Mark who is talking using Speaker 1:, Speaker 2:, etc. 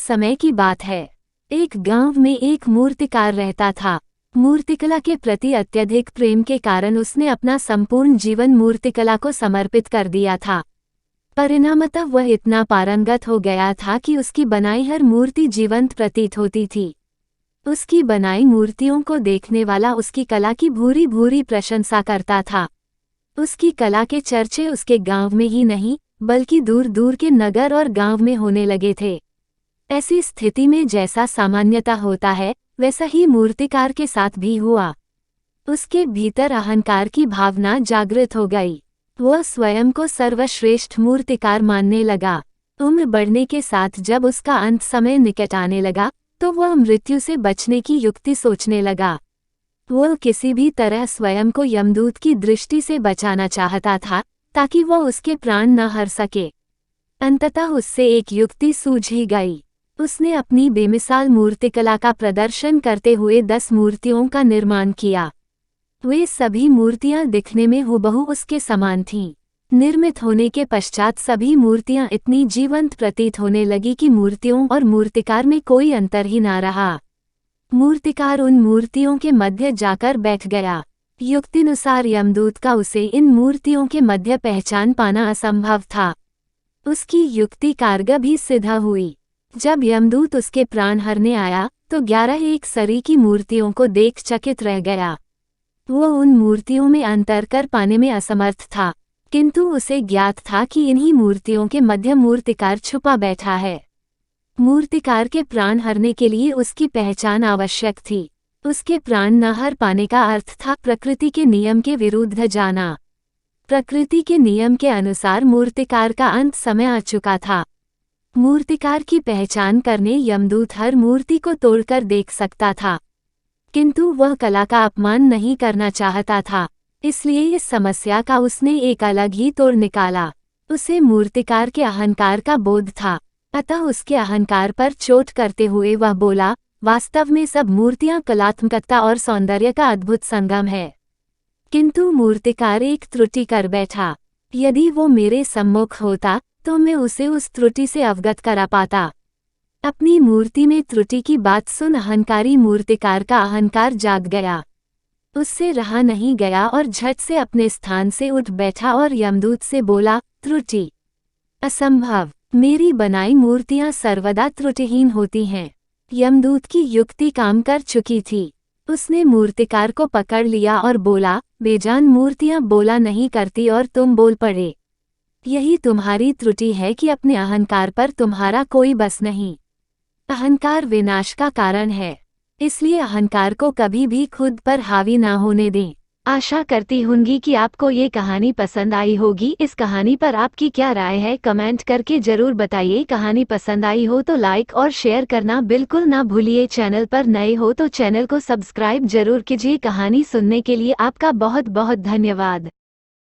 Speaker 1: समय की बात है। एक गांव में एक मूर्तिकार रहता था। मूर्तिकला के प्रति अत्यधिक प्रेम के कारण उसने अपना संपूर्ण जीवन मूर्तिकला को समर्पित कर दिया था। परिणामतः वह इतना पारंगत हो गया था कि उसकी बनाई हर मूर्ति जीवंत प्रतीत होती थी। उसकी बनाई मूर्तियों को देखने वाला उसकी कला की भूरी भूरी प्रशंसा करता था। उसकी कला के चर्चे उसके गांव में ही नहीं बल्कि दूर दूर के नगर और गांव में होने लगे थे। ऐसी स्थिति में जैसा सामान्यतः होता है वैसा ही मूर्तिकार के साथ भी हुआ। उसके भीतर अहंकार की भावना जागृत हो गई। वह स्वयं को सर्वश्रेष्ठ मूर्तिकार मानने लगा। उम्र बढ़ने के साथ जब उसका अंत समय निकट आने लगा तो वह मृत्यु से बचने की युक्ति सोचने लगा। वह किसी भी तरह स्वयं को यमदूत की दृष्टि से बचाना चाहता था ताकि वह उसके प्राण न हर सके। अंततः उससे एक युक्ति सूझ ही गई। उसने अपनी बेमिसाल मूर्तिकला का प्रदर्शन करते हुए 10 मूर्तियों का निर्माण किया। वे सभी मूर्तियां दिखने में हुबहू उसके समान थीं। निर्मित होने के पश्चात सभी मूर्तियां इतनी जीवंत प्रतीत होने लगी कि मूर्तियों और मूर्तिकार में कोई अंतर ही ना रहा। मूर्तिकार उन मूर्तियों के मध्य जाकर बैठ गया। युक्तिनुसार यमदूत का उसे इन मूर्तियों के मध्य पहचान पाना असंभव था। उसकी युक्ति कारगर भी सिद्ध हुई। जब यमदूत उसके प्राण हरने आया तो 11 एक सरी की मूर्तियों को देख चकित रह गया। वह उन मूर्तियों में अंतर कर पाने में असमर्थ था, किंतु उसे ज्ञात था कि इन्हीं मूर्तियों के मध्य मूर्तिकार छुपा बैठा है। मूर्तिकार के प्राण हरने के लिए उसकी पहचान आवश्यक थी। उसके प्राण न हर पाने का अर्थ था प्रकृति के नियम के विरुद्ध जाना। प्रकृति के नियम के अनुसार मूर्तिकार का अंत समय आ चुका था। मूर्तिकार की पहचान करने यमदूत हर मूर्ति को तोड़कर देख सकता था, किंतु वह कला का अपमान नहीं करना चाहता था। इसलिए इस समस्या का उसने एक अलग ही तोड़ निकाला। उसे मूर्तिकार के अहंकार का बोध था, अतः उसके अहंकार पर चोट करते हुए वह बोला, वास्तव में सब मूर्तियां कलात्मकता और सौंदर्य का अद्भुत संगम है। किंतु मूर्तिकार एक त्रुटि कर बैठा। यदि वो मेरे सम्मुख होता तो मैं उसे उस त्रुटि से अवगत करा पाता। अपनी मूर्ति में त्रुटि की बात सुन अहंकारी मूर्तिकार का अहंकार जाग गया। उससे रहा नहीं गया और झट से अपने स्थान से उठ बैठा और यमदूत से बोला, त्रुटि? असंभव। मेरी बनाई मूर्तियां सर्वदा त्रुटिहीन होती हैं। यमदूत की युक्ति काम कर चुकी थी। उसने मूर्तिकार को पकड़ लिया और बोला, बेजान मूर्तियां बोला नहीं करती और तुम बोल पड़े। यही तुम्हारी त्रुटि है कि अपने अहंकार पर तुम्हारा कोई बस नहीं। अहंकार विनाश का कारण है, इसलिए अहंकार को कभी भी खुद पर हावी ना होने दें। आशा करती हूँगी कि आपको ये कहानी पसंद आई होगी। इस कहानी पर आपकी क्या राय है कमेंट करके जरूर बताइए। कहानी पसंद आई हो तो लाइक और शेयर करना बिल्कुल ना भूलिए। चैनल पर नए हो तो चैनल को सब्सक्राइब जरूर कीजिए। कहानी सुनने के लिए आपका बहुत बहुत धन्यवाद।